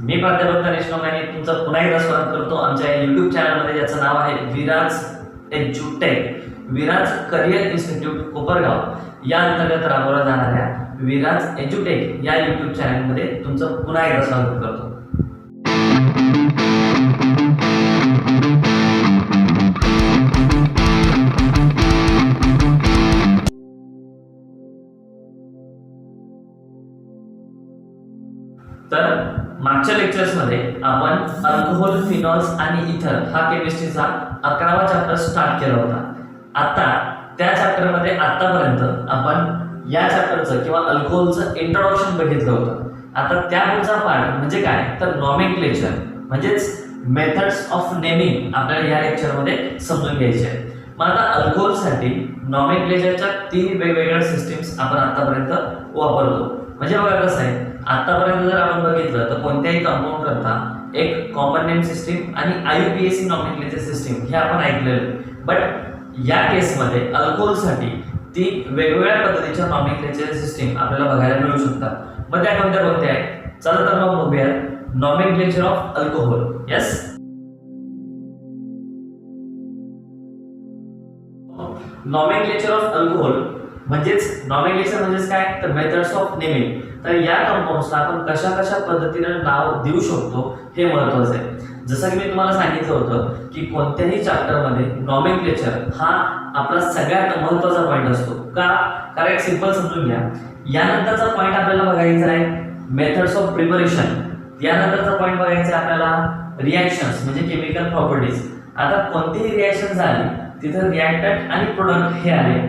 मी प्राध्यापक गणेश लोकांनी तुमचं पुन्हा एकदा स्वागत करतो आमच्या YouTube चॅनलमध्ये, ज्याचं नाव आहे VEERA'S एज्युटेक. विराज करियर इन्स्टिट्यूट कोपरगाव या अंतर्गत राबवल्या जाणाऱ्या VEERA'S एज्युटेक या YouTube चॅनलमध्ये तुमचं पुन्हा एकदा स्वागत करतो. तर मागच्या लेक्चर्समध्ये आपण अल्कोहोल, फिनॉल्स आणि इथर हा केमिस्ट्रीचा 11वा चॅप्टर स्टार्ट केला होता. आता त्या चॅप्टरमध्ये आतापर्यंत आपण या चॅप्टरचं किंवा अल्कोहोलचं इंट्रोडक्शन बघितलं होतं. आता त्या पुढचा पार्ट म्हणजे काय तर नॉमेनक्लेचर म्हणजेच मेथड्स ऑफ नेमिंग आपल्याला या लेक्चरमध्ये समजून घ्यायचे आहे. मग आता अल्कोहोलसाठी नॉमेनक्लेचरच्या 3 वेगवेगळ्या सिस्टीम्स आपण आतापर्यंत वापरतो. म्हणजे बघा कसं आहे, आतापर्यंत जर आपण बघितलं तर कोणत्याही कंपाऊंड करता एक कॉमन नेम सिस्टीम आणि IUPAC नॉमेनक्लेचर सिस्टीम हे आपण ऐकलेलं. बट या केसमध्ये अल्कोहोलसाठी 3 वेगवेगळ्या पद्धतीच्या नॉमेनक्लेचर सिस्टीम आपल्याला बघायला मिळू शकतात. मग त्या कोणत्या आहेत? चला तर मग बघूया. Nomenclature of alcohol. Yes, nomenclature of alcohol म्हणजेच नॉमेनक्लेचर म्हणजेच काय तर मेथड्स ऑफ नेमिंग. तर या कंपाऊंड्सला आपण कशा कशा पद्धतीने नाव देऊ शकतो हे महत्त्वाचं आहे. जसं की मी तुम्हाला सांगितलं होतं की कोणत्याही चॅप्टरमध्ये नॉमेनक्लेचर हा आपला सगळ्यात महत्त्वाचा पॉईंट असतो. का? कारण एक सिंपल समजून घ्या. यानंतरचा पॉईंट आपल्याला बघायचा आहे मेथड्स ऑफ प्रिपरेशन. यानंतरचा पॉईंट बघायचा आहे आपल्याला रिॲक्शन्स म्हणजे केमिकल प्रॉपर्टीज. आता कोणतीही रिॲक्शन झाली तिथं रिॲक्टंट आणि प्रोडक्ट हे आले.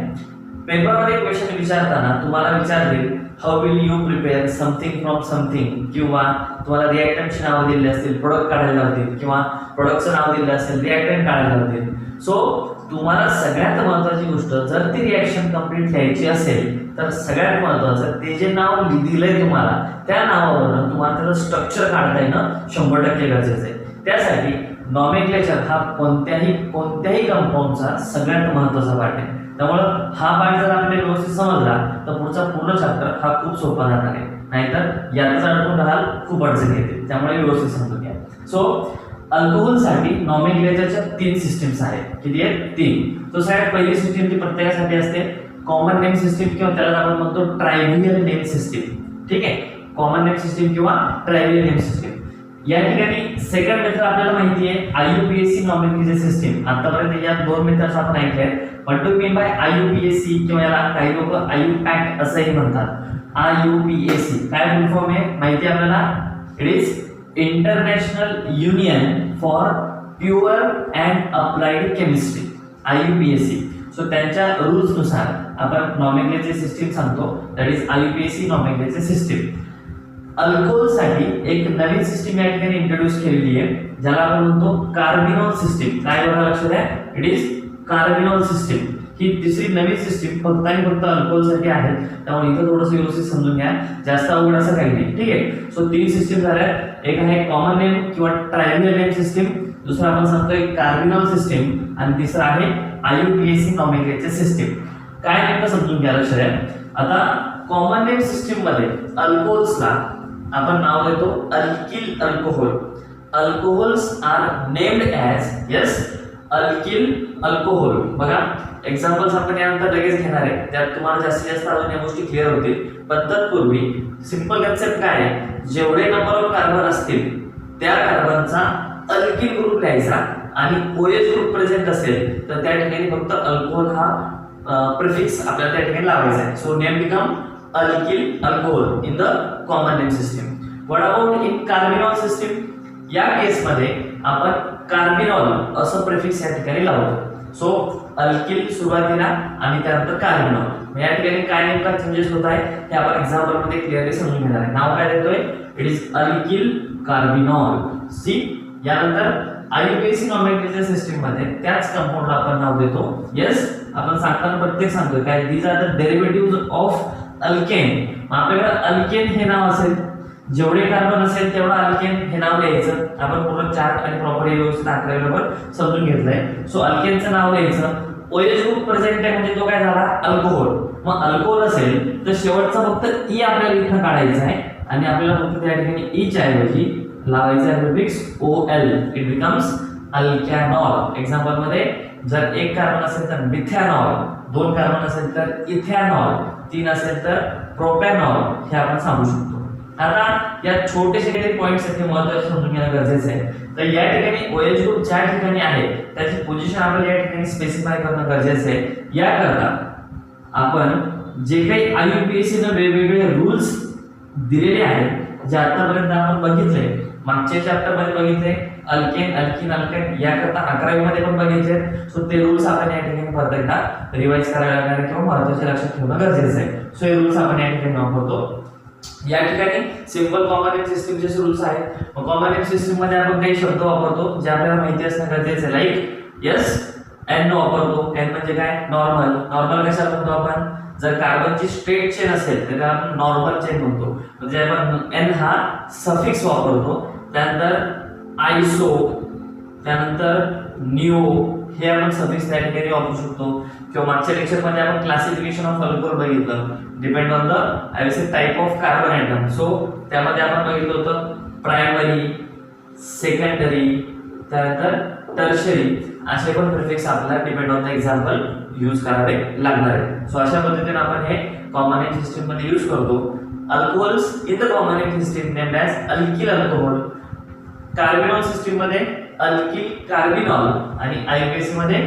पेपरमध्ये क्वेश्चन विचारताना तुम्हाला विचारतील how will you prepare something from something, किंवा तुम्हाला रिॲक्टंटची नावं दिली असतील, प्रोडक्ट काढायला लावतील, किंवा प्रोडक्टचं नाव दिलं असेल, रिॲक्टंट काढायला लावतील. सो तुम्हाला सगळ्यात महत्त्वाची गोष्ट जर ती रिॲक्शन कंप्लीट लिहायची असेल तर सगळ्यात महत्त्वाचं ते जे नाव दिलंय तुम्हाला त्या नावावरून तुम्हाला त्याचं स्ट्रक्चर काढता येणं 100% गरजेचं आहे. त्यासाठी नॉमेनक्लेचर हा कोणत्याही कंपाऊंडचा सगळ्यात महत्त्वाचा पार्ट आहे. त्यामुळं हा पार्ट जर आपल्याला व्यवस्थित समजला तर पुढचा पूर्ण चॅप्टर हा खूप सोपा जाणार आहे. नाहीतर यातच अडकून राहाल, खूप अडचण येते. त्यामुळे व्यवस्थित समजून घ्या. सो अल्कोहोलसाठी नॉमेनक्लेचरच्या 3 सिस्टीम्स आहेत. किती आहेत? 3. तो सगळ्यात पहिली सिस्टीम जी प्रत्येकासाठी असते कॉमन नेम सिस्टीम, किंवा त्याला आपण म्हणतो ट्रायव्हियल नेम सिस्टीम. ठीक आहे, कॉमन नेम सिस्टीम किंवा ट्रायव्हियल नेम सिस्टीम. या ठिकाणी सेकंड मेथड आपल्याला माहिती आहे IUPAC नॉमेनक्लेचर सिस्टीम. आतापर्यंत या 2 मेथड्स आपण ऐकल्या आहेत. What do mean by IUPAC, किंवा याला काही लोक IUPAC असंही म्हणतात. IUPAC काय फुल फॉर्म आहे माहिती आहे आपल्याला? It is International Union for Pure and Applied Chemistry, IUPAC. So त्यांच्या रूल्स नुसार आपण नॉमेनक्लेचर सिस्टीम सांगतो, that is IUPAC nomenclature system. अल्कोहोलसाठी एक नवीन सिस्टीम या ठिकाणी इंट्रोड्यूस केलेली आहे, ज्याला आपण म्हणतो कार्बिनॉल सिस्टीम. काय बघा लक्षात आहे? It is carbinol system. ही तिसरी नवीन सिस्टीम फक्त आणि फक्त अल्कोहोलसाठी आहे. त्यामुळे इथं थोडंसं व्यवस्थित समजून घ्या, जास्त अवघड असं काही नाही. ठीक आहे. सो 3 सिस्टीम झाल्या. एक आहे कॉमन नेम किंवा ट्रायव्हियल नेम सिस्टीम, दुसरा आपण सांगतोय कार्बिनॉल सिस्टीम, आणि तिसरा आहे IUPAC नॉमेनक्लेचर सिस्टीम. काय नेमकं समजून घ्या लक्षात आहे. आता कॉमन नेम सिस्टीम मध्ये अल्कोहोल्सला आपण नाव देतो alkyl alcohol. Alcohols are named as yes alkyl alcohol. बघा एक्झाम्पल्स आपण यानंतर लगेच घेणार आहे, त्यात तुम्हाला जास्तीत जास्त अजून या गोष्टी क्लिअर होतील. पण तत्पूर्वी सिंपल कन्सेप्ट काय आहे, जेवढे नंबर ऑफ कार्बन असतील त्या कार्बनचा अल्किल ग्रुप लिहायचा, आणि OH ग्रुप प्रेझेंट असेल तर त्या ठिकाणी फक्त अल्कोहोल हा प्रिफिक्स आपल्याला त्या ठिकाणी लावायचा आहे. So name become alkyl alcohol in the common name system. What about in carbinol system? या केसमध्ये आपण कार्बिनॉल असं प्रिफिक्स या ठिकाणी लावतो. सो अल्किल सुरुवातीला आणि त्यानंतर कार्बिनॉल. या ठिकाणी काय नेमका चेंजेस होत आहे हे आपण एक्झाम्पल मध्ये क्लिअरली समजून घेणार आहे. नाव काय देतोय? It is alkyl carbinol. See यानंतर IUPAC नॉमेनक्लेचर सिस्टीम मध्ये त्याच कंपाऊंडला आपण नाव देतो यस. आपण सांगताना प्रत्येक सांगतोय काय these are the derivatives of alkane. आपल्याकडे अल्केन हे नाव असेल, जेवढे कार्बन असेल तेवढा अल्केन हे नाव लिहायचं. आपण पूर्ण चार्ट आणि प्रॉपर्टी व्यवस्थित आखल्यावर समजून घेतलंय. सो अल्केनचं नाव लिहायचं. OH ग्रुप प्रेझेंट आहे म्हणजे तो काय झाला? अल्कोहोल. मग अल्कोहोल असेल तर शेवटचा फक्त E आपल्याला इथं काढायचा आहे, आणि आपल्याला फक्त त्या ठिकाणी E च्या ऐवजी लावायचं आहे prefix OL, it becomes alkanol. Example मध्ये जर एक कार्बन असेल तर मिथॅनॉल, दोन कार्बन असेल तर इथॅनॉल, तीन असेल तर प्रोपॅनॉल, हे आपण सांगू शकतो. आता या छोटेसे काही पॉइंट्स आहेत, हे महत्त्वाचे समजून घेणं गरजेचं आहे. तर या ठिकाणी OH ग्रुप ज्या ठिकाणी आहे त्याची पोझिशन आपल्याला या ठिकाणी स्पेसिफाय करणं गरजेचं आहे. याकरता आपण जे काही IUPAC ने वेगवेगळे रूल्स दिलेले आहेत, जे आतापर्यंत आपण बघितले, मागच्या चॅप्टर मध्ये बघितले, अल्केन, अल्किन, अल्केन, याकरता 11वी मध्ये पण बघितले. सो ते रूल्स आपण या ठिकाणी परत एकदा रिवाइज करायला लागणार आहे किंवा महत्त्वाचे लक्षात ठेवणं गरजेचं आहे. सो हे रूल्स आपण या ठिकाणी वापरतो. या ठिकाणी सिंपल कॉमन सिस्टमचे रूल्स आहेत. मग कॉमन सिस्टम मध्ये आपण काही शब्द वापरतो जे आपल्याला माहिती असणं गरजेचं आहे. लाईक N वापरतो. N म्हणजे काय? नॉर्मल. नॉर्मल कशाला म्हणतो आपण? जर कार्बनची स्ट्रेट चेन असेल तर त्याला आपण नॉर्मल चेन म्हणतो. म्हणजे आपण N हा सफिक्स वापरतो. त्यानंतर आयसो, त्यानंतर निओ, हे आपण सफिक्स त्या ठिकाणी वापरू शकतो. किंवा मागच्या लेक्चर मध्ये आपण क्लासिफिकेशन ऑफ अल्कोहोल बघितलं, depend on the I will say type of carbon atom. So त्यामध्ये आपण बघितलं होतं प्रायमरी, सेकंडरी, त्यानंतर टर्शरी, असे पण प्रिफिक्स आपल्याला depend on the example use करावे लागणार आहे. सो अशा पद्धतीने आपण हे कॉमन सिस्टम मध्ये यूज करतो. Alcohols in the common system named as alkyl alcohol. Carbinol system मध्ये अल्किल कार्बिनॉल आणि IUPAC मध्ये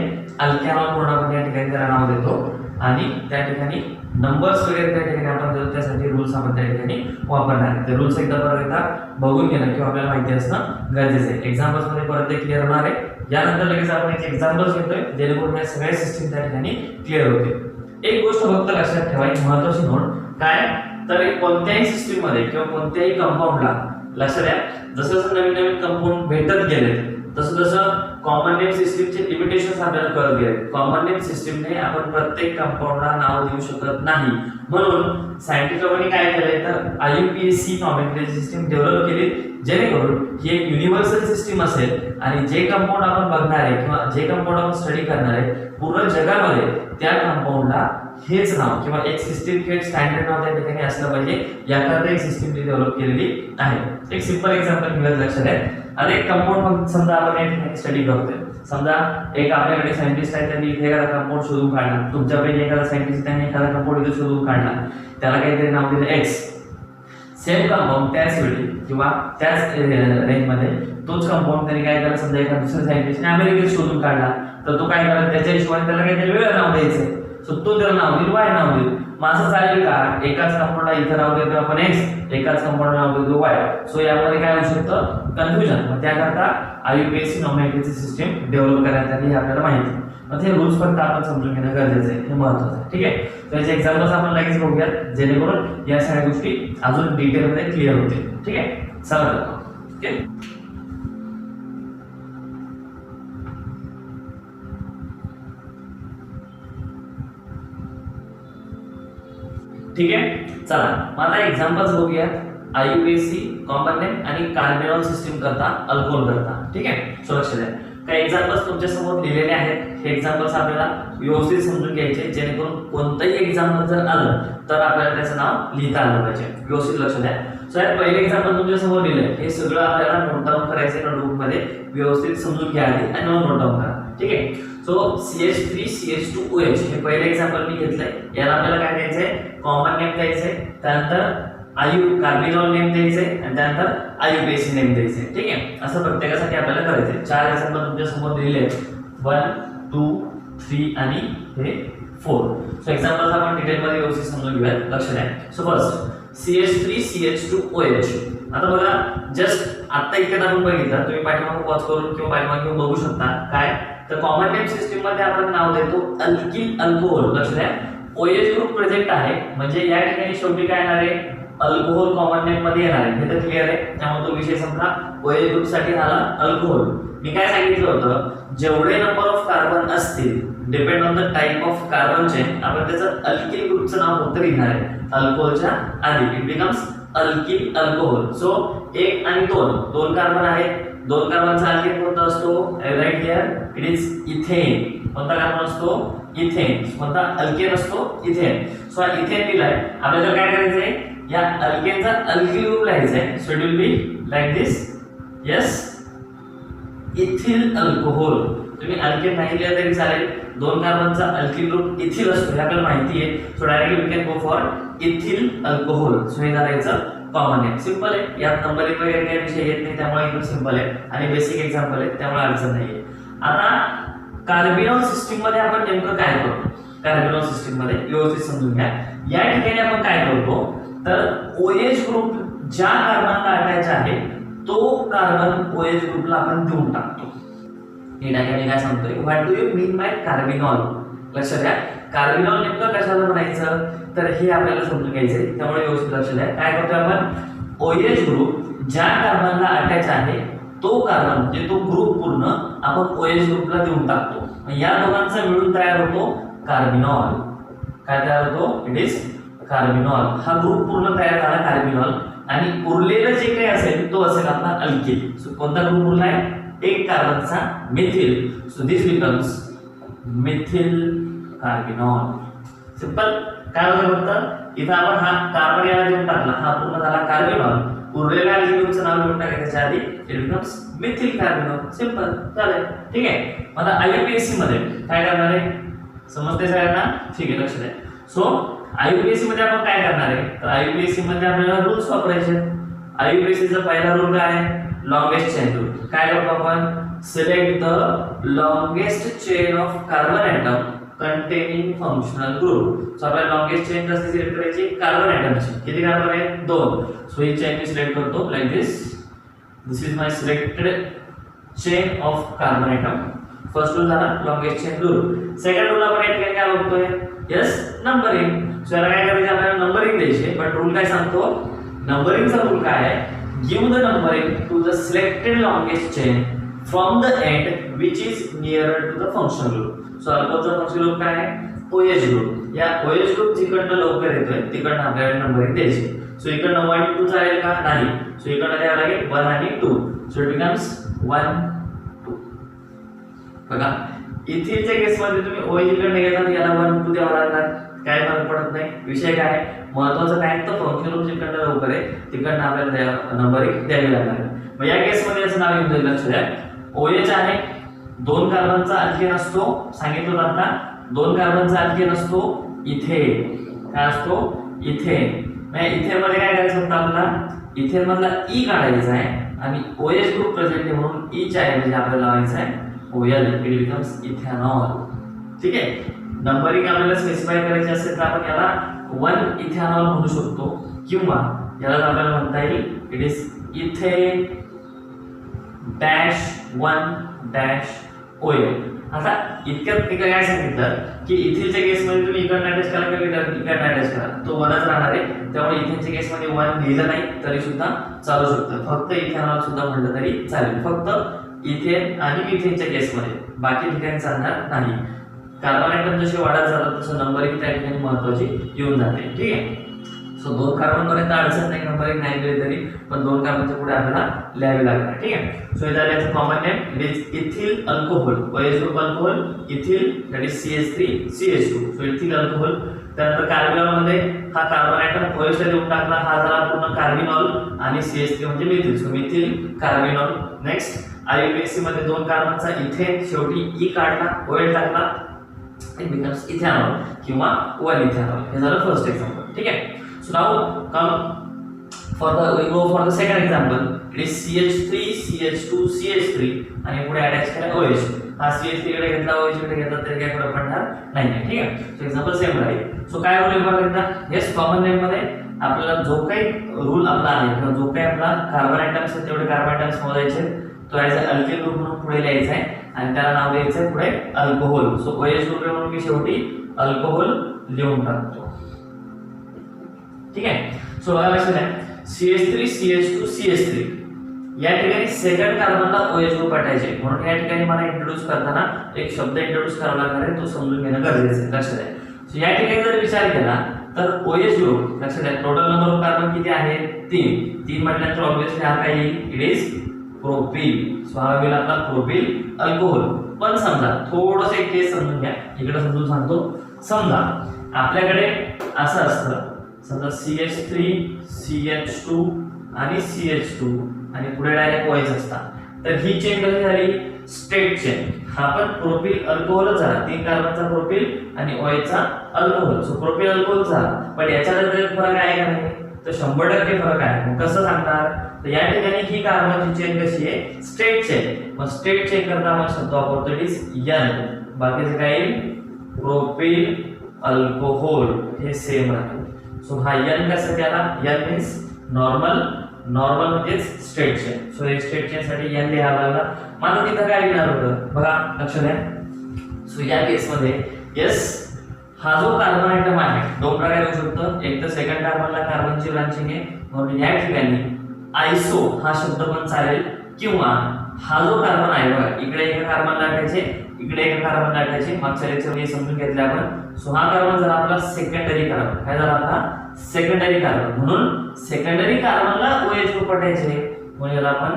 अल्कॅनॉल म्हणून आपण या ठिकाणी त्याला नाव देतो. आणि त्या ठिकाणी नंबर्स वगैरे त्या ठिकाणी आपण देतो, त्यासाठी रूल्स आपण त्या ठिकाणी वापरणार आहे. ते रूल्स एकदा परत एकदा बघून घेणं किंवा आपल्याला माहिती असणं गरजेचं आहे. एक्झाम्पल्स मध्ये परत ते क्लिअर होणार आहे. यानंतर लगेच आपण एक एक्झाम्पल्स घेतोय जेणेकरून या सगळ्या सिस्टीम त्या ठिकाणी क्लिअर होते. एक गोष्ट फक्त लक्षात ठेवायची महत्त्वाची नोट काय, तर कोणत्याही सिस्टीम मध्ये किंवा कोणत्याही कंपाऊंडला लक्षात द्या, जसं जसं नवीन नवीन कंपाऊंड भेटत गेले तसं तसं कॉमन नेम सिस्टीमचे लिमिटेशन्स आपल्याला कळत गेले. कॉमन नेम सिस्टीमने आपण प्रत्येक कंपाऊंडला नाव देऊ शकत नाही. म्हणून सायंटिस्ट लोकांनी काय केलंय तर IUPAC नॉमेनक्लेचर सिस्टीम डेव्हलप केली, जेणेकरून ही एक युनिव्हर्सल सिस्टीम असेल आणि जे कंपाऊंड आपण बघणार आहे किंवा जे कंपाऊंड आपण स्टडी करणार आहे पूर्ण जगामध्ये त्या कंपाऊंडला हेच नाव किंवा एक सिस्टीम किंवा एक स्टँडर्ड नाव त्या ठिकाणी असलं पाहिजे, याकरता एक सिस्टीम डेव्हलप केलेली आहे. एक सिंपल एक्झाम्पल घेऊया लक्षात आहे. आता एक कंपाऊंड समजा आपण या ठिकाणी स्टडी करतोय. समजा एक आपल्याकडे सायंटिस्ट आहे, त्यांनी इथे एखादा कंपाऊंड शोधून काढला. तुमच्यापैकी एखादा सायंटिस्ट त्याने एखादा कंपाऊंड इथे शोधून काढला, त्याला काहीतरी नाव दिलं X. सेम कंपाऊंड त्याच वेळी किंवा त्याच रेंजमध्ये तोच कंपाऊंड त्यांनी काय केलं, समजा एखादा दुसऱ्या सायंटिस्टने अमेरिकेत शोधून काढला, तर तो काय करेल त्याच्या हिशोबाने त्याला काहीतरी वेगळं नाव द्यायचंय. सो तो त्याला नाव देईल Y नाव देईल. मग असं चालेल का? एकाच कंपाऊंडला इथं नाव देतो आपण X, एकाच कंपाऊंडला नाव देतो Y. सो यामध्ये काय होऊ शकतं? कन्फ्युजन. मग त्याकरता IUPAC नॉमेनक्लेचर सिस्टीम डेव्हलप करण्यात आली, हे आपल्याला माहिती आहे. मग ते रूल्स फक्त आपण समजून घेणं गरजेचं आहे, हे महत्त्वाचं आहे. ठीक आहे, तर याचे एक्झाम्पल्स आपण लगेच बघूयात जेणेकरून या सगळ्या गोष्टी अजून डिटेलमध्ये क्लिअर होतील. ठीक आहे, चला तर. ओके, ठीक आहे, चला मग आता एक्झाम्पल्स बघूयात. IUPAC कॉमन नेम आणि कार्बिनॉल सिस्टीम करता, अल्कोहोल करता. ठीक आहे, सो लक्ष द्या. काही एक्झाम्पल्स तुमच्या समोर लिहिलेले आहेत. हे एक्झाम्पल्स आपल्याला व्यवस्थित समजून घ्यायचे, जेणेकरून कोणतंही एक्झाम्पल जर आलं तर आपल्याला त्याचं नाव लिहिता आलं पाहिजे. व्यवस्थित लक्ष द्या. सो यात पहिले एक्झाम्पल तुमच्या समोर लिहिलंय, हे सगळं आपल्याला नोट डाऊन करायचं नोटबुक मध्ये. व्यवस्थित समजून घ्या आधी आणि नोट डाऊन करा. ठीक आहे, सो CH3CH2OH हे पहिले एक्झाम्पल मी घेतलंय. याला आपल्याला काय द्यायचंय? कॉमन नेम द्यायचंय, त्यानंतर कार्बिनॉल नेम द्यायचंय आणि त्यानंतर IUPAC नेम द्यायचंय. ठीक आहे, असं प्रत्येकासाठी आपल्याला करायचंय. 4 एक्झाम्पल तुमच्या समोर दिलेले आहेत, 1, 2, 3 आणि हे 4. सो एक्झाम्पल्स आपण डिटेलमध्ये व्यवस्थित समजून घेऊया. लक्ष द्या. So first CH3CH2OH. आता बघा, जस्ट आता इथे आपण बघितलं, तुम्ही पाठीमागे पॉज करून किंवा पाठीमागे घेऊन बघू शकता. काय तर कॉमन नेम सिस्टीम मध्ये आपण नाव देतो अल्किल अल्कोहोल. लक्ष द्या, OH ग्रुप प्रेझेंट आहे म्हणजे या ठिकाणी शेवटी काय येणार आहे? अल्कोहोल कॉमन नेम मध्ये येणार आहे. हे तर क्लिअर आहे. त्यामुळे तो विषय संपला. OH ग्रुप साठी झाला अल्कोहोल. मी काय सांगितलं होतं, जेवढे नंबर ऑफ कार्बन असतील depend on the type of carbon chain, आपण त्याचं अल्किल ग्रुपचं नाव फक्त लिहिणार आहे अल्कोहोलच्या आधी. It becomes alkyl alcohol. So 1 आणि 2 कार्बन आहेत. 2 कार्बनचा अल्केन कोणता असतो? Right here it is ethane. कोणता कार्बन असतो? इथेन. कोणता अल्केन असतो? इथेन. सो हा इथेन दिलाय. आपल्याला काय करायचंय? या अल्केनचा अल्किल ग्रुप लिहायचा आहे. So it will be like this yes, ethyl alcohol. तुम्ही अल्केन नाही लिहिलं तरी चालेल. 2 कार्बनचा अल्किल ग्रुप इथिल असतो हे आपल्याला माहिती आहे. So directly we can go for ethyl alcohol. So हे झालं कॉमन आहे. सिंपल आहे. यात नंबरिंग वगैरे काही विषय येत नाही त्यामुळे एकदम सिंपल आहे आणि बेसिक एक्झाम्पल आहे त्यामुळे अडचण नाहीये. आता कार्बिनॉल सिस्टीम मध्ये आपण नेमकं काय करतो? कार्बिनॉल सिस्टीम मध्ये व्यवस्थित समजून घ्या. या ठिकाणी आपण काय करतो तर OH ग्रुप ज्या कार्बनला अटॅच आहे तो कार्बन OH ग्रुपला आपण देऊन टाकतो. हे ठिकाणी काय सांगतोय, what do you mean by carbinol? लक्षात घ्या, कार्बिनॉल नेमकं कशाला म्हणायचं तर हे आपल्याला समजून घ्यायचंय त्यामुळे व्यवस्थित लक्ष द्या. काय करतोय आपण, OH ग्रुप ज्या कार्बनला अटॅच आहे तो कार्बन म्हणजे तो ग्रुप पूर्ण आपण OH ग्रुपला देऊन टाकतो. या दोघांचा मिळून तयार होतो कार्बिनॉल. काय तयार होतो? It is carbinol. हा ग्रुप पूर्ण तयार झाला कार्बिनॉल आणि उरलेलं जे काही असेल तो असेल आपला अल्किल. सो कोणता ग्रुप उरलाय? एक कार्बनचा methyl. So this becomes methyl carbinol. Simple. काय होतं फक्त इथं आपण हा कार्बन याला देऊन टाकला, हा पूर्ण झाला कार्बिनॉल. उरलेल्या अल्किलचं नाव देऊन टाकायचं त्याच्या आधी it becomes methyl carbinol. Simple चालेल. ठीक आहे. आता IUPAC मध्ये काय करणार आहे समजते सगळ्यांना? ठीक आहे, लक्ष द्या. सो IUPAC मध्ये आपण काय करणार आहे तर IUPAC मध्ये आपल्याला रूल्स वापरायचे. IUPAC चा पहिला रूल काय आहे? Longest chain rule. काय करतो आपण? Select the longest chain of carbon atom containing functional group. So आपल्याला लॉन्गेस्ट चेन कसली सिलेक्ट करायची? कार्बन एटमची. किती कार्बन आहे? 2. सो ही चेन मी सिलेक्ट करतो like this. This is my selected chain of carbon atom. First rule झाला longest chain rule. Second rule आपण या ठिकाणी काय बघतोय? Yes, numbering. सो याला काय करायचं आपल्याला? नंबरिंग द्यायचे. बट रूल काय सांगतो? नंबरिंगचा रूल काय आहे? Give the numbering to the selected longest chain from the end which is nearer to the functional group. So अल्कोहॉलचा फंक्शनल ग्रुप काय आहे? OH group. या OH ग्रुप जिकडनं लवकर येतोय तिकडनं आपल्याला नंबरिंग द्यायची. सो इकडनं 1 2 चालेल का? नाही. सो इकडनं द्यावं लागेल 1 आणि 2. So it becomes 1 2. बघा, इथिलच्या केसमध्ये तुम्ही OH इकडनं घेतला याला 1 2 द्यावं लागणार. काय फरक पडत नाही. विषय काय आहे? महत्त्वाचं काय तर फंक्शनल ग्रुप जिकडनं लवकर आहे तिकडनं आपल्याला नंबरिंग द्यावी लागणार. मग या केसमध्ये याचं नाव येऊन जाईल. लक्ष द्या, OH आहे, 2 कार्बनचा अल्केन असतो. सांगितलं आता 2 कार्बनचा अल्केन असतो इथेन. काय असतो? इथेन. म्हणजे इथेन मध्ये काय करायचं होतं आपल्याला? इथेन मधला ई काढायचा आहे आणि OH ग्रुप प्रेझेंट आहे म्हणून ई च्या ऐवजी आपल्याला लावायचं आहे OL. It becomes ethanol. ठीक आहे. नंबरिंग आपल्याला स्पेसिफाय करायची असेल तर आपण याला 1 इथेनॉल म्हणू शकतो किंवा याला आपल्याला म्हणता येईल it is ethane dash 1 dash OL. आता इतक्यात काय सांगितलं की इथिलच्या केसमध्ये तुम्ही इकडनं अटॅच करा किंवा इकडनं अटॅच करा तो 1च राहणार आहे. त्यामुळे इथेनच्या केसमध्ये 1 लिहिलं नाही तरी सुद्धा चालू शकतं. फक्त इथेनॉल सुद्धा म्हटलं तरी चालेल. फक्त इथेन आणि मिथेनच्या केसमध्ये, बाकी ठिकाणी चालणार नाही. कार्बन ॲटम जसे वाढत जातात तसं नंबरिंग त्या ठिकाणी महत्त्वाची येऊन जाते. ठीक आहे. सो 2 कार्बन पर्यंत अडचण नाही नंबरिंग नाही दिली तरी, पण 2 कार्बनच्या पुढे आपल्याला लिहावे लागणार. ठीक आहे. सो इथं याचं common name it is ethyl alcohol. OH group alcohol ethyl that is CH3 CH2. So ethyl alcohol. त्यानंतर कार्बिनॉल मध्ये हा कार्बन ॲटम OH ला देऊन टाकला, हा झाला पूर्ण कार्बिनॉल आणि CH3 म्हणजे methyl. So methyl carbinol. Next IUPAC मध्ये 2 कार्बनचा इथेन शेवटी ई काढला, OH टाकला, इट बिकम्स इथेनॉल किंवा 1 इथेनॉल. हे झालं फर्स्ट एक्झाम्पल. ठीक आहे. So now come we go for the second example. It is CH3 CH2 CH3 आणि पुढे अटॅच करा OH. हा CH3 कडे घेतला OH कडे घेतला तरी काही फरक पडणार नाही. ठीक आहे. सो एक्झाम्पल सेम राहील. सो काय रूल इम्पॉर्टंट घेतला? येस, कॉमन नेम मध्ये आपल्याला जो काही रूल आपला आहे किंवा जो काही आपला कार्बन ॲटम्स आहे तेवढे कार्बन ॲटम्स मोजायचे. तो ॲज अ अल्किल ग्रुप म्हणून पुढे लिहायचा आहे आणि त्याला नाव द्यायचं आहे पुढे अल्कोहोल. सो OH ग्रुप म्हणून मी शेवटी अल्कोहोल लिहून टाकतो. ठीक आहे. सो बघा लक्षात द्या, CH3 CH2 CH3 या ठिकाणी सेकंड कार्बनला OH ग्रुप अटॅच आहे म्हणून या ठिकाणी मला इंट्रोड्यूस करताना एक शब्द इंट्रोड्यूस करावा लागणार आहे, तो समजून घेणं गरजेचं आहे. लक्षात द्या. सो या ठिकाणी जर विचार केला तर OH ग्रुप लक्षात द्या टोटल नंबर ऑफ कार्बन किती आहे? 3 म्हटल्यानंतर ऑब्विसली हा काय येईल? It is propyl. सो हा होईल आपला प्रोपिल अल्कोहोल. पण समजा थोडंसं एक केस समजून घ्या, इकडे समजून सांगतो. समजा आपल्याकडे असं असतं, समजा CH3 CH2 आणि CH2 आणि पुढे डायरेक्ट OH असतात. तर ही चेन कशी झाली? Straight chain. हा पण प्रोपिल अल्कोहोल झाला, 3 कार्बनचा प्रोपिल आणि OH चा अल्कोहोल. सो प्रोपिल अल्कोहोल झाला. पण याच्यात फरक आहे का नाही? तर 100% फरक आहे. मग कसं सांगणार? तर या ठिकाणी ही कार्बनची चेन कशी आहे? Straight chain. मग स्ट्रेट चेन करता आपण शब्द वापरतो इट इज N. बाकीचं काय येईल? प्रोपिल अल्कोहोल हे सेम राहील. सो हा N कसा आला? N means normal. नॉर्मल म्हणजे स्ट्रेट चेन. सो हे स्ट्रेट चेन साठी N लिहावं लागला. मला तिथं काय लिहिणार होतं बघा, लक्ष द्या. सो या केस मध्ये यस, हा जो कार्बन आयटम आहे दोन प्रकारे होऊ शकतो. एक तर सेकंड कार्बनला कार्बनची ब्रांचिंग आहे म्हणून या ठिकाणी आयसो हा शब्द पण चालेल, किंवा हा जो कार्बन आहे बघा, इकडे एका कार्बनला टाकायचे, इकडे एका कार्बनला टाकायचे. मागच्या लेक्चरमध्ये समजून घेतले आपण. सो हा कार्बन झाला आपला सेकंडरी कार्बन. काय झाला आपला? Secondary carbon. म्हणून सेकंडरी कार्बनला OH ग्रुप टाकायचे म्हणजे याला आपण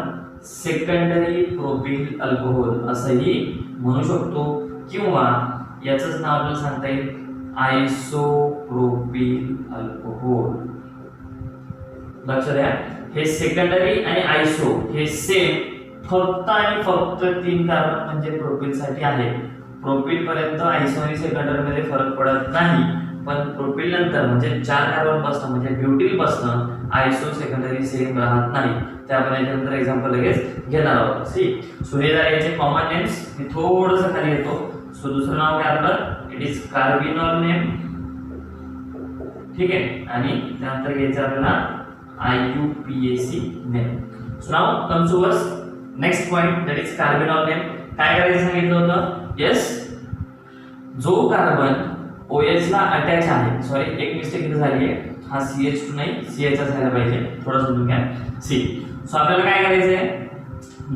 सेकंडरी प्रोपिल अल्कोहोल असंही म्हणू शकतो, किंवा याचंच नाव आपल्याला सांगता येईल आयसोप्रोपिल अल्कोहोल. लक्ष द्या, हे सेकंडरी आणि आयसो हे सेम, फक्त आणि फक्त 3 कार्बन म्हणजे प्रोपिल साठी आहे. प्रोपिल पर्यंत आयसो आणि सेकंडरी मध्ये फरक पडत नाही, पण प्रोपिल नंतर म्हणजे 4 कार्बन पासून म्हणजे ब्युटील पासून आयसो सेकंडरी सेम राहत नाही. ते आपण याच्यानंतर एक्झाम्पल लगेच घेणार आहोत. सी, सो हे झाले याचे कॉमन नेम्स. मी थोडंसं खाली येतो. सो दुसरं नाव काय आपलं? It is carbinol name. ठीक आहे, आणि त्यानंतर घ्यायचं आपल्याला IUPAC name. So now comes to us next point, that is carbinol name. काय करायचं सांगितलं होतं? यस, जो कार्बन OH ला अटॅच आहे, सॉरी एक मिस्टेक इथे झाली आहे, हा CH2 नाही CH असायला पाहिजे, थोडं समजून घ्या. सी, सो आपल्याला काय करायचं आहे?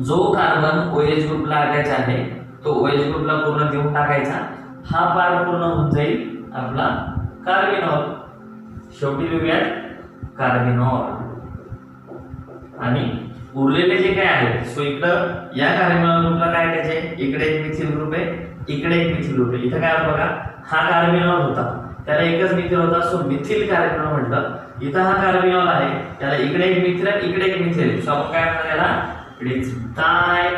जो कार्बन OH ग्रुपला अटॅच आहे तो OH ग्रुपला पूर्ण देऊन टाकायचा. हा पार्ट पूर्ण होऊन जाईल आपला कार्बिनॉल. शेवटी लिहूयात कार्बिनॉल. आणि उरलेले जे काय आहे, सो इकडं या कार्बिनॉल ग्रुपला काय अटॅच? इकडे एक मिथिल ग्रुप आहे, इकडे एक मिथिल ग्रुप आहे. इथं काय बघा, हा कार्बिनॉल होता, त्याला एकच मिथिल होता, सो मिथिल कार्बिनॉल म्हटलं. इथं हा कार्बिनॉल आहे, त्याला इकडे एक मिथिल आहे, इकडे एक मिथिल. सो आपण काय म्हणणार याला? It is dye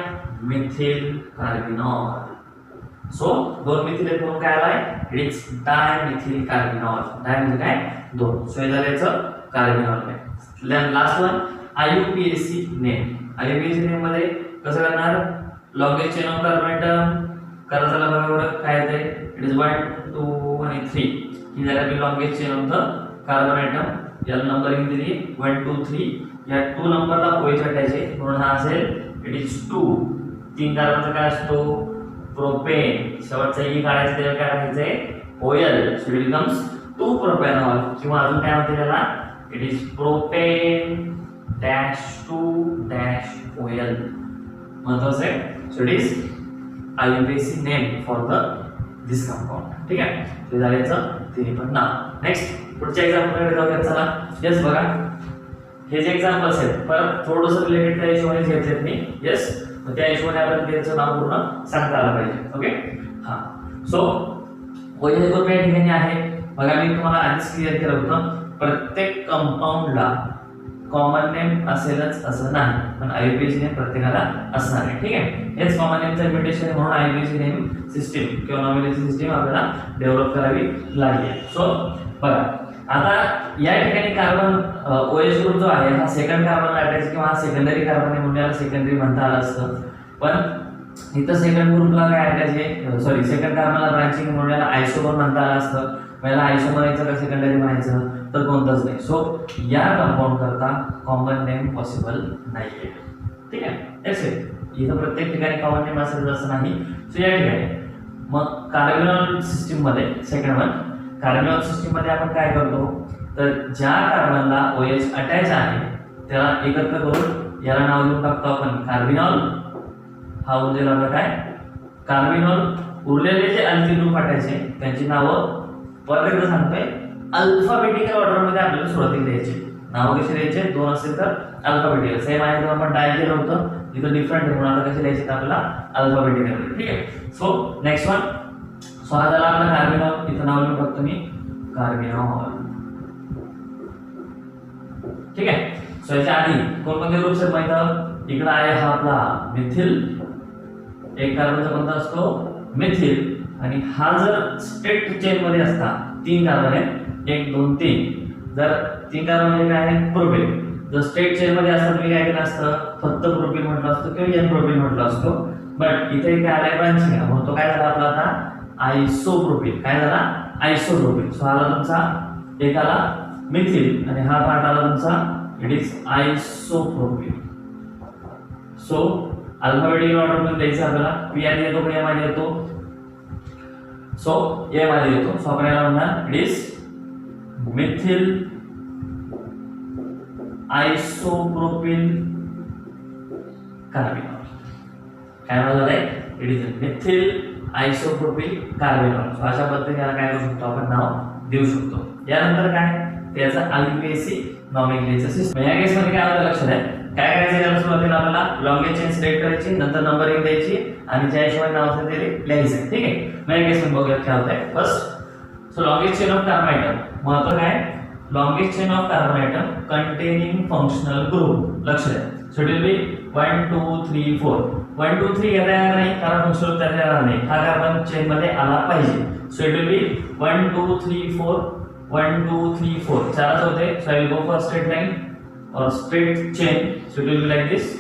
methyl carbinol. So दोन मिथिल आहेत म्हणून काय आलाय? It is dimethyl carbinol. Di म्हणजे काय? दोन. सो हे झालं याचं carbinol name. Last one IUPAC name. IUPAC name मध्ये कसं करणार? Longest chain of carbon atom करायला बघा बरं काय येते? इट इज 1 2 आणि 3. ही झाली आपली longest chain of the carbon item. याला नंबरिंग दिली 1 2 3. या 2 नंबरला OH टाकायचे म्हणून हा असेल इट इज 2. 3 कार्बनचा काय असतो? प्रोपेन. शेवटचा ई काढायचं, त्याला काय टाकायचंय? OL. So it becomes 2 propanol, किंवा अजून काय म्हणते त्याला? It is propane -2-OL. महत्वाचं आहे. So it is IUPAC name for the this compound. ठीक आहे, ते झालं याचं तिन्ही पण नाव. नेक्स्ट पुढच्या एक्झाम्पलकडे जाऊया. चला यस, बघा हे जे एक्झाम्पल्स आहेत परत थोडंसं रिलेटेड त्या हिशोबाने घेतलेत मी. यस, त्या हिशोबाने आपल्याला त्याचं नाव पूर्ण सांगता आलं पाहिजे. ओके, हां. सो OH ग्रुप या ठिकाणी आहे बघा. मी तुम्हाला आधीच क्लिअर केलं होतं, प्रत्येक कंपाऊंडला कॉमन नेम असेलच असं नाही, पण IUPAC नेम प्रत्येकाला असणार आहे. ठीक आहे, हेच कॉमन नेमचं इम्प्लिमेंटेशन म्हणून IUPAC नेम सिस्टीम किंवा नॉमिनेशन सिस्टीम आपल्याला डेव्हलप करावी लागली. सो बघा आता या ठिकाणी कार्बन OH ग्रुप जो आहे हा सेकंड कार्बनला अटॅच किंवा सेकंडरी कार्बन आहे म्हणून याला सेकंडरी म्हणता आलं असतं. पण इथं सेकंड ग्रुपला काय अटॅच आहे, सॉरी सेकंड कार्बनला ब्रांचिंग म्हणून याला आयसो पण म्हणता आलं असतं. याला आयसो म्हणायचं का सेकंडरी म्हणायचं तर कोणतंच नाही. सो या कंपाऊंड करता कॉमन नेम पॉसिबल नाहीये. ठीक आहे, इथं प्रत्येक ठिकाणी कॉमन नेम असेल असं नाही. सो या ठिकाणी मग कार्बिनॉल सिस्टीम मध्ये सेकंड वन, कार्बिनॉल सिस्टीम मध्ये आपण काय करतो तर ज्या कार्बनला OH अटॅच आहे त्याला एकत्र करून याला नाव देऊन टाकतो आपण कार्बिनॉल. हा उरलेला आपला काय कार्बिनॉल. उरलेले जे अल्किल ग्रुप अटॅच आहे त्यांची नावं परत एकदा सांगतोय, अल्फाबेटिकल ऑर्डर मध्ये आपल्याला सुरुवातीला द्यायचे. नाव कसे द्यायचे? 2 असेल तर अल्फाबेटिकल. सेम आहे तर आपण डायल केलं होतं, इथं डिफरंट आहे म्हणून आता कसे द्यायचे आपल्याला अल्फाबेटिकल. ठीक आहे, सो नेक्स्ट वन. सो हा झाला आपला कार्बिनॉल. इथं नाव लिहून टाकतो मी कार्बिनॉल. ठीक आहे, सो याच्या आधी कोणकोणते ग्रुप्स आहेत माहिती? इकडे आहे हा आपला मिथिल, एक कार्बनचा कोणता असतो मिथिल, आणि हा जर स्ट्रेट चेन मध्ये असता 3 कार्बन आहेत 1 2 3, जर 3 कार्बन म्हणजे काय आहे प्रोपेन. जर स्ट्रेट चेन मध्ये असतं तुम्ही काय केलं असतं फक्त प्रोपेन म्हटलं असतं किंवा एन प्रोपेन म्हटलं असतो. बट इथे काय आलाय ब्रांचिंग आहे म्हणून तो काय झाला आपला आता आयसोप्रोपेन. काय झाला आयसोप्रोपेन. सो आला तुमचा एक आला मिथिल आणि हा पार्ट आला तुमचा it is isopropane. So alphabetic order मध्ये द्यायचं आपल्याला. पी आधी येतो का एम आधी येतो? सो एम आधी येतो. सो आपण याला म्हणणार it is methyl isopropyl carbinol. काय म्हणलं आहे it is methyl isopropyl carbinol. So अशा पद्धतीने याला काय करू शकतो आपण नाव देऊ शकतो. यानंतर काय त्याचा आययुपीएसी नॉमेनक्लेचर सिस्टम. या केस मध्ये काय होतं लक्षात आहे काय करायचं त्याला सुरुवातीला आपल्याला लॉन्गेस्ट चेन सिलेक्ट करायची, नंतर नंबरिंग द्यायची आणि ज्या हिशोबाने नाव असेल ते लिहायचं. ठीक आहे. मग या केस मध्ये बघूया काय होतंय. First so longest chain of carbon item महत्व काय longest chain of carbon item containing functional group. लक्ष द्या. सो इट विल बी 1 2 3 4. 1 2 3 येता येणार नाही कारण फंक्शनल त्याला येणार नाही. हा कार्बन चेन मध्ये आला पाहिजे. सो इट विल बी 1 2 3 4 1 2 3 4. चारच होते. So I will go for straight line or straight chain. So it will be like this.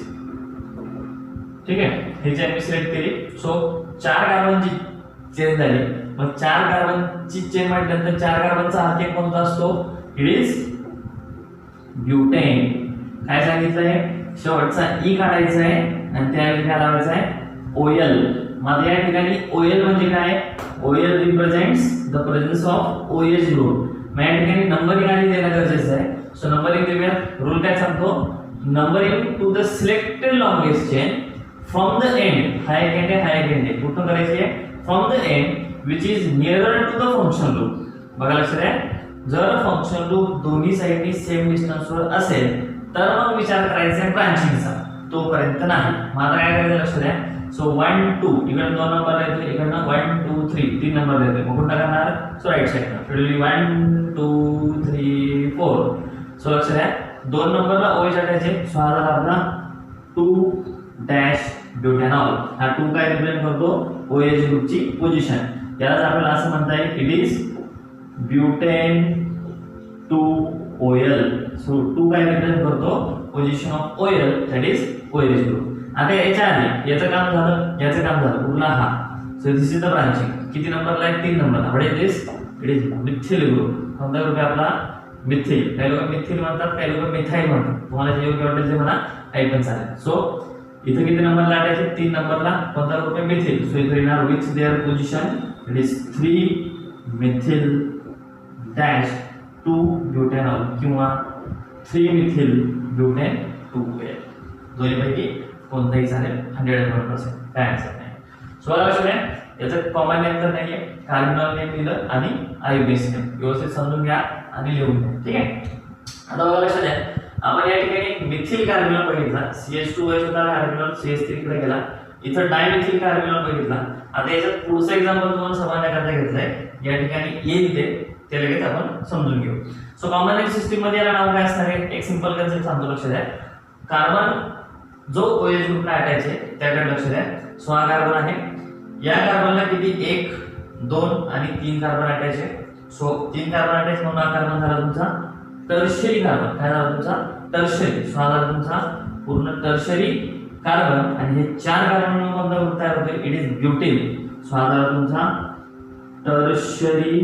ठीक आहे. ही चेन मी सिलेक्ट केली. सो 4 कार्बनची चेन झाली. मग 4 कार्बनची चेन म्हटल्यानंतर 4 कार्बनचा आर्केन कोणता असतो इट इज ब्युटेन. काय सांगितलंय शेवटचा ई काढायचा आहे आणि त्यावेळी काय लावायचं आहे ओएल. मग या ठिकाणी ओएल म्हणजे काय OL represents the presence of OH group. मग या ठिकाणी नंबरिंग आधी देणं गरजेचं आहे. सो नंबरिंग देऊया. रूल काय सांगतो numbering to the selected longest chain from the end. हा एक एंड आहे कुठून करायची आहे from the end which is nearer to the function loop. बघा लक्षात आहे जर फंक्शन लूप दोन्ही साइडनी सेम डिस्टन्सवर असेल तर मग विचार करायचा आहे ब्रांचिंगचा, तोपर्यंत नाही. मग आता काय करायचं लक्षात द्या. सो 1 2 इकडे 2 नंबर येतो इकडनं 1 2 3 3 नंबर येतो. मग कुठला करणार सो राईट साइडला फिरली 1 2 3 4. सो लक्षात द्या 2 नंबरला ओएच टाकायचे. सो हा झाला आपला 2 डॅश ब्युटेनॉल. हा 2 काय रिप्रेझेंट करतो ओएच ग्रुपची पोझिशन. यालाच आपल्याला असं म्हणता येईल it is butane 2 OL. So 2 काय रिप्रेझेंट करतो position of OL that is OH group. आता याच्या आधी याचं काम झालं याचं काम झालं पुन्हा हा. So this is the branching. किती नंबरला आहे 3 नंबरला. What is this it is methyl group. कोणता ग्रुप आहे आपला मिथिल. काही लोक मिथिल म्हणतात काही लोक मिथाइल म्हणतात. तुम्हाला जे योग्य वाटेल ते म्हणा काही पण चालेल. सो इथे किती नंबरला टाकायचे 3 नंबरला कोणता ग्रुप आहे मिथिल. सो इथे येणार with their position it is 3 methyl dash 2 ब्युटेनॉल किंवा 3 मिथिल ब्युटेन 2 ओएल. दोन्हीपैकी कोणताही चालेल 100% काय आन्सर नाही. सो लक्षात आहे याचं कॉमन नेम तर नाहीये कार्बिनॉल नेम दिलं आणि आययुपीएसी नेम व्यवस्थित समजून घ्या आणि लिहून घ्या. ठीक आहे. आता बघा लक्षात आहे आपण या ठिकाणी मिथिल कार्बिनॉल बघितला CH2OH होता कार्बिनॉल CH3 इकडे गेला. इथं डायमिथिल कार्बिनॉल बघितला. आता याच्यात पुढचं एक्झाम्पल तुम्हाला समजण्याकरता घेतलंय या ठिकाणी येईल ते लगेच आपण समजून घेऊ. सो कॉमन नेम सिस्टीम मध्ये याला नाव काय असणार आहे एक सिंपल कन्सेप्ट सांगतो लक्षात द्या. कार्बन जो ओएच ग्रुपला अटॅच आहे त्याकडे लक्ष द्या. सो हा कार्बन आहे या कार्बनला किती 1 2 आणि 3 कार्बन अटॅच आहे. सो 3 कार्बन अटॅच म्हणून हा कार्बन झाला तुमचा टर्शरी कार्बन. काय झाला तुमचा टर्शरी. सो हा झाला तुमचा पूर्ण टर्शरी कार्बन आणि हे 4 कार्बन मिळून कोणता ग्रुप तयार होतो इट इज ब्युटेन. सो हा झाला तुमचा टर्शरी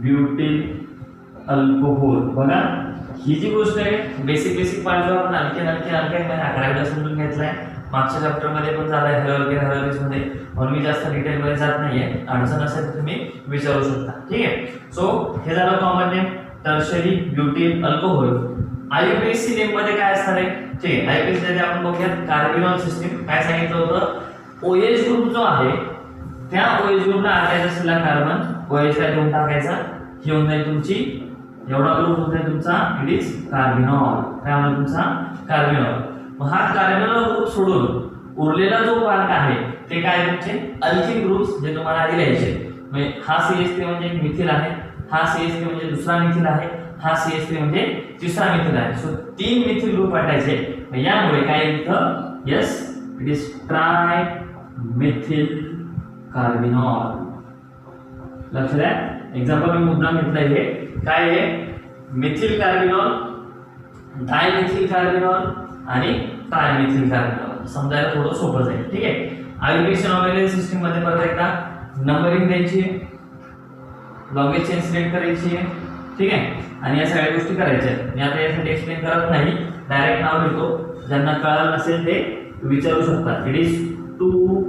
ब्युटेन अल्कोहोल. बघा ही जी गोष्ट आहे बेसिक पार्ट जो आपण अल्केन मध्ये 11वीला समजून घेतलाय. मागच्या चॅप्टर मध्ये पण झालाय हेलोअल्केन मध्ये म्हणून मी जास्त डिटेल मध्ये जात नाहीये. अडचण असेल तर तुम्ही विचारू शकता. ठीक आहे. सो हे झालं common name tertiary butane alcohol. IUPAC name मध्ये काय असणार आहे ठीक आहे. आययुपीएसी मध्ये आपण बघूया कार्बिनॉल सिस्टीम. काय सांगितलं होतं ओएच ग्रुप जो आहे त्या ओएच ग्रुपला अटॅच असलेला कार्बन ओएच ला देऊन टाकायचा. ही होऊन जाईल तुमची एवढा ग्रुप होता तुमचा इट इज कार्बिनॉल. काय म्हणतो तुमचा कार्बिनॉल. मग हा कार्बिनॉल ग्रुप सोडून उरलेला जो पार्ट आहे ते काय तुमचे अल्किल ग्रुप्स जे तुम्हाला आधी लिहायचे. म्हणजे हा CH3 म्हणजे एक मिथिल आहे. हा CH3 म्हणजे दुसरा मिथिल आहे हा CH3 म्हणजे तिसरा मिथिल आहे. सो 3 मिथिल ग्रुप वाटायचे. यामुळे काय इथं yes it is try methyl carbinol. लक्ष द्या, एक्झाम्पल मी मुद्दाम घेतलंय. हे काय आहे? मिथिल कार्बिनॉल, डायमिथिल कार्बिनॉल आणि ट्रायमिथिल कार्बिनॉल. समजायला थोडं सोपं जाईल. ठीक आहे. आयुर्वेद नॉमिनल सिस्टीम मध्ये परत एकदा नंबरिंग द्यायची, लॉंगेस्ट चेन सिलेक्ट करायची. ठीक आहे. आणि या सगळ्या गोष्टी करायच्या. मी आता यासाठी एक्सप्लेन करत नाही, डायरेक्ट नाव लिहितो. ज्यांना कळलं नसेल ते विचारू शकतात. It is 2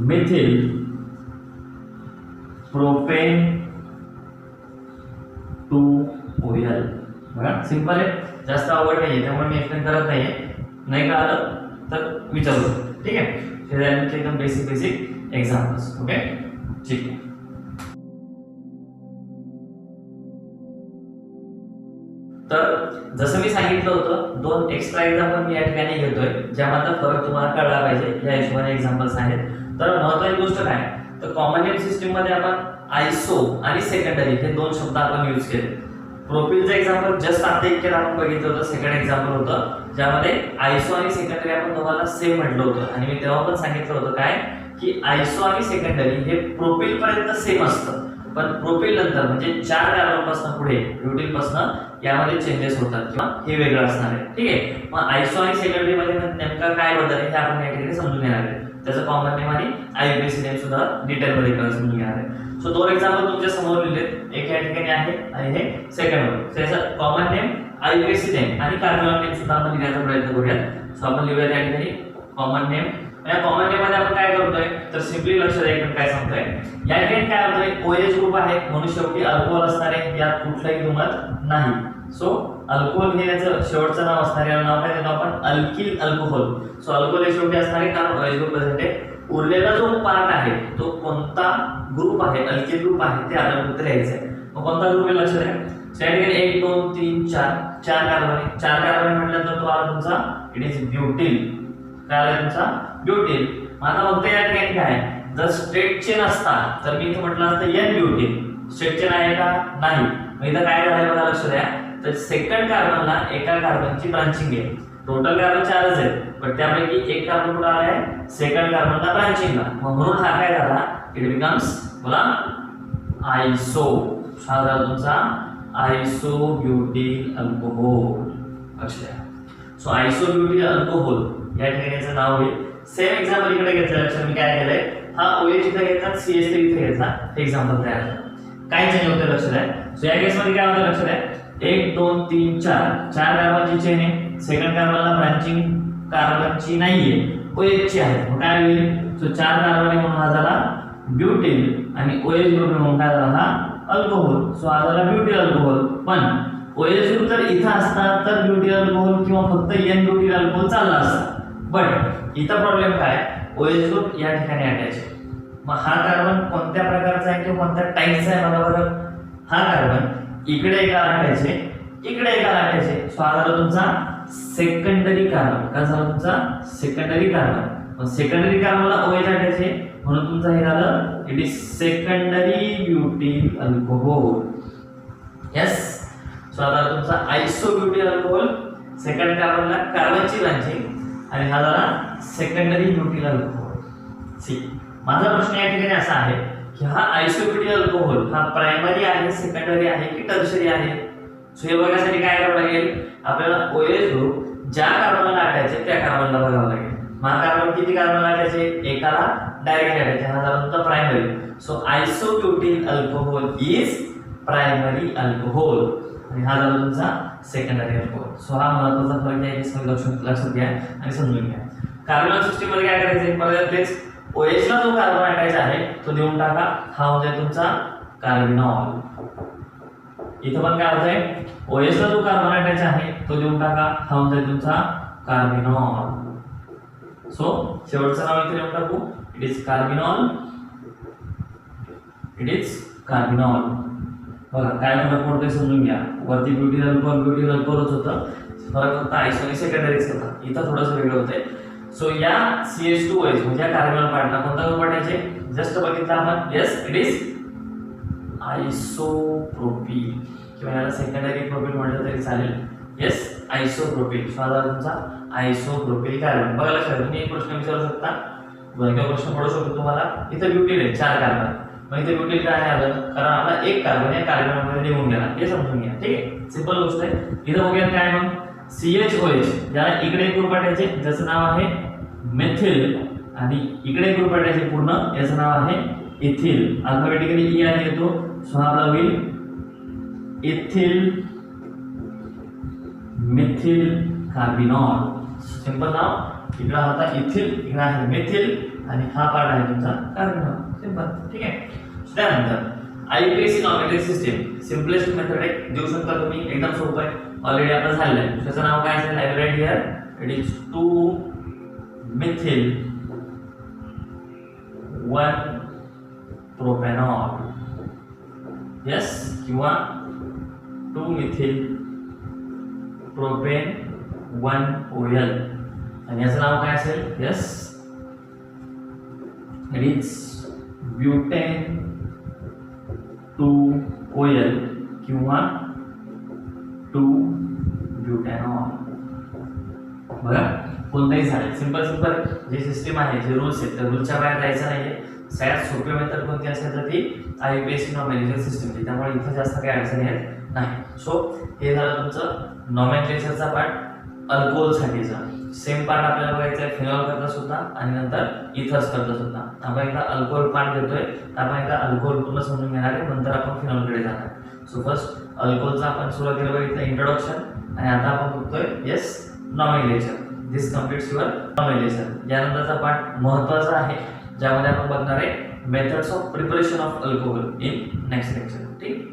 methyl propane 2OL. बघा सिंपल आहे, जास्त अवघड नाही आहे, त्यामुळे मी एक्सप्लेन करत नाही. नाही कळलं तर विचारू शकतो. ठीक आहे. हे एकदम बेसिक एक्झाम्पल्स. ओके, ठीक आहे. तर जसं मी सांगितलं होतं, 2 एक्स्ट्रा एक्झाम्पल मी या ठिकाणी घेतोय, ज्यामधला फरक तुम्हाला कळला पाहिजे. या हिशोबाने एक्झाम्पल्स आहेत. तर महत्त्वाची गोष्ट काय, तर कॉमन नेम सिस्टीम मध्ये आपण आयसो आणि सेकंडरी हे 2 शब्द आपण यूज केले. प्रोपिलचं एक्झाम्पल जस्ट आता इतक्यात आपण बघितलं होतं, सेकंड एक्झाम्पल होतं, ज्यामध्ये आयसो आणि सेकंडरी आपण दोघांना सेम म्हटलं होतं. आणि मी तेव्हा पण सांगितलं होतं काय, की आयसो आणि सेकंडरी हे प्रोपिल पर्यंत सेम असतं, पण प्रोपिल नंतर म्हणजे 4 कार्बनपासून पुढे ब्युटीन पासून यामध्ये चेंजेस होतात किंवा हे वेगळं असणार आहे. ठीक आहे. मग आयसो आणि सेकंडरी मध्ये नेमका काय बदल आहे हे आपण या ठिकाणी समजून घेणार आहे. त्याचं कॉमन नेम आणि आयुर्वेद नेम सुद्धा डिटेल मध्ये समजून घेणार आहे. सो 2 एक्झाम्पल तुमच्या समोर लिहिले, एक या ठिकाणी आहे आणि हे सेकंड वन. त्याचं कॉमन नेम आयुर्वेद नेम आणि कार्बोनल नेम सुद्धा आपण लिहायचा प्रयत्न करूया. सो आपण लिहूया त्या ठिकाणी कॉमन नेम. या कॉमन नेम मध्ये आपण काय करतोय, तर सिम्पली लक्ष द्या इकडे काय सांगतोय. या ठिकाणी काय होतंय, OH ग्रुप आहे म्हणून शेवटी अल्कोहोल असणार आहे, यात कुठलाही दुमत नाही. सो अल्कोहोल हे याचं शेवटचं नाव असणार आहे. याला नाव काय देतो आपण, अल्किल अल्कोहोल. सो अल्कोहोल हे शेवटी असणार आहे कारण OH ग्रुप प्रेझेंट आहे. उरलेला जो पार्ट आहे तो कोणता ग्रुप आहे, अल्किल ग्रुप आहे ते आपल्याला उत्तर द्यायचं आहे. मग कोणता ग्रुप आहे लक्ष द्या. या ठिकाणी 1 2 3 4 4 कार्बन आहे. 4 कार्बन म्हटल्यानंतर तो आला तुमचा इट इज ब्युटिल. काय आला तुमचा ब्युटिल. आता फक्त या ठिकाणी काय, जर स्ट्रेट चेन असता तर मी इथे म्हटलं असतं N ब्युटिल. स्ट्रेट चेन आहे का, नाही. मग इथं काय झालंय बघा, लक्ष द्या. तर सेकंड कार्बनला एका कार्बनची ब्रांचिंग आहे. टोटल कार्बन 4च आहेत, पण त्यापैकी एक कार्बन कुठे आलाय, सेकंड कार्बनला ब्रांचिंगला. म्हणून हा काय झाला, इट बिकम्स बोला आयसो. हा झाला तुमचा आयसो ब्युटिल अल्कोहोल. लक्ष द्या. सो आयसो ब्युटिल अल्कोहोल या ठिकाणी याचं नाव होईल. सेम एक्झाम्पल इकडे घेतलं. लक्ष मी काय केलंय, हा OH इथे घेतला, CH3 इथे घेतला. एक्झाम्पल तयार झालं. काय चेंज होते लक्ष द्या. सो या केस मध्ये काय होतं लक्ष द्या. 1 2 3 4 4 कार्बनची चेन आहे. सेकंड कार्बनला ब्रांचिंग कार्बनची नाहीये, OH ची आहे. मग काय होईल, सो 4 कार्बन म्हणून हा झाला ब्युटिल आणि OH ग्रुप म्हणून काय झाला हा अल्कोहोल. सो हा झाला ब्युटिल अल्कोहोल. पण OH ग्रुप जर इथं असता तर ब्युटिल अल्कोहोल किंवा फक्त N ब्युटिल अल्कोहोल चालला असता. बट इथं प्रॉब्लेम काय, OH ग्रुप या ठिकाणी अटॅच आहे. मग हा कार्बन कोणत्या प्रकारचा आहे किंवा कोणत्या टाईपचा आहे मला बघा. हा कार्बन इकडे एका अटॅच आहे, इकडे एका अटॅच आहे. सो हा झाला तुमचा सेकंडरी कार्बन. काय झाला तुमचा सेकंडरी कार्बन. मग सेकंडरी कार्बनला OH अटॅच आहे म्हणून तुमचा हे झालं it is secondary butyl alcohol. Yes. So आता तुमचा आयसो ब्युटिल अल्कोहोल, सेकंड कार्बनला कार्बनची ब्रांचिंग आणि हा झाला सेकंडरी ब्युटिल अल्कोहोल. सी माझा प्रश्न या ठिकाणी असा आहे की हा आयसो ब्युटिल अल्कोहोल हा प्रायमरी आहे, सेकंडरी आहे की टर्शरी आहे. सो हे बघण्यासाठी काय करावं लागेल, आपल्याला OH ग्रुप ज्या कार्बनला अटॅच आहे त्या कार्बनला बघावं लागेल. मग कार्बन किती कार्बनला अटॅच आहे, एकाला डायरेक्टली अटॅच आहे. हा झाला तुमचा primary. So isobutyl alcohol is primary alcohol आणि हा झाला तुमचा सेकंडरी अल्कोहोल. सो हा महत्त्वाचा फरक आहे, लक्षात घ्या आणि समजून घ्या. कार्बन सिस्टीम मध्ये काय करायचं, परत तेच OH ला जो कार्बन अटॅच आहे तो देऊन टाका. हा होतोय तुमचा कार्बिनॉल. इथं पण काय होतंय, OH ला जो कार्बन अटॅच आहे तो देऊन टाका. हा होतोय तुमचा कार्बिनॉल. सो शेवटचं नाव इथे देऊन टाकू. It is carbinol. It is carbinol. बघा काय फरक पडतोय समजून घ्या. वरती ब्युटिल अल्कोहोलच होतं, फरक फक्त आयसो आणि सेकंडरीच होता. इथं थोडंसं वेगळं होतंय. सो या CH2OH म्हणजे या कार्बन पार्टला कोणता ग्रुप वाटायचे, जस्ट बघितलं आपण. यस, इट इज आयसोप्रोपिल किंवा याला सेकंडरी प्रोपील म्हटलं तरी चालेल. येस, आयसोप्रोपील. सो आता तुमचा आयसोप्रोपील कार्बन. बघा लक्षात, तुम्ही एक प्रश्न विचारू शकता किंवा प्रश्न पडू शकतो तुम्हाला. इथे ब्युटील आहे 4 कार्बन, मग इथे ब्युटील काय आलं, कारण आपला एक कार्बन या कार्बनमध्ये निघून गेला, हे समजून घ्या. ठीक आहे, सिंपल गोष्ट आहे. इथं बघूया काय मग, CHOH, ज्याला इकडे एक ग्रुप पाठायचे ज्याचं नाव आहे मेथिल, आणि इकडे एक ग्रुप पाठायचे पूर्ण, याचं नाव आहे इथिल. अल्फाबेटिकली ई आणि येतो, सो हा आपला होईल इथिल मिथिल कार्बिनॉल. सिंपल नाव. इकडे होता इथिल, इकडे आहे मिथिल, आणि हा पार्ट आहे तुमचा कार्बिनॉल. सिंपल. ठीक आहे. त्यानंतर IUPAC nomenclature system simplest method आहे, देऊ शकता तुम्ही, एकदम सोपं आहे. ऑलरेडी आपलं झालेलं आहे. त्याचं नाव काय असेल, I right here, it is 2 methyl 1 propanol. Yes, किंवा 2 मिथिल प्रोपेन 1 OL, आणि याचं नाव काय असेल, yes, it is butane 2 OL किंवा 2 ब्युटॅनॉल. बघा, कोणताही चालेल. सिंपल सिंपल जी सिस्टीम आहे, जे रूल्स आहेत, त्या रूलच्या बाहेर जायचं नाहीये. सगळ्यात सोपी मेथड कोणती असेल तर ती IUPAC नॉमेनक्लेचर सिस्टीमची, त्यामुळे इथं जास्त काही अडचणी येत नाही. सो हे झालं तुमचं नॉमेनक्लेचरचा पार्ट. अल्कोहोलसाठीचा सेम पार्ट आपल्याला बघायचा आहे, फिनॉल करता सुद्धा आणि नंतर इथर्स करता सुद्धा. आपण एकदा अल्कोहोल पार्ट घेतोय, आपण एकदा अल्कोहोल पूर्ण समजून घेणार आहे, नंतर आपण फिनॉलकडे जाणार. सो फर्स्ट अल्कोहोलचा आपण सुरुवातीला बघितलं इंट्रोडक्शन, आणि आता आपण बघतोय yes nomenclature. This completes your nomenclature. यानंतरचा पार्ट महत्त्वाचा आहे, ज्यामध्ये आपण बघणार आहे methods of preparation of alcohol in next lecture. ठीक.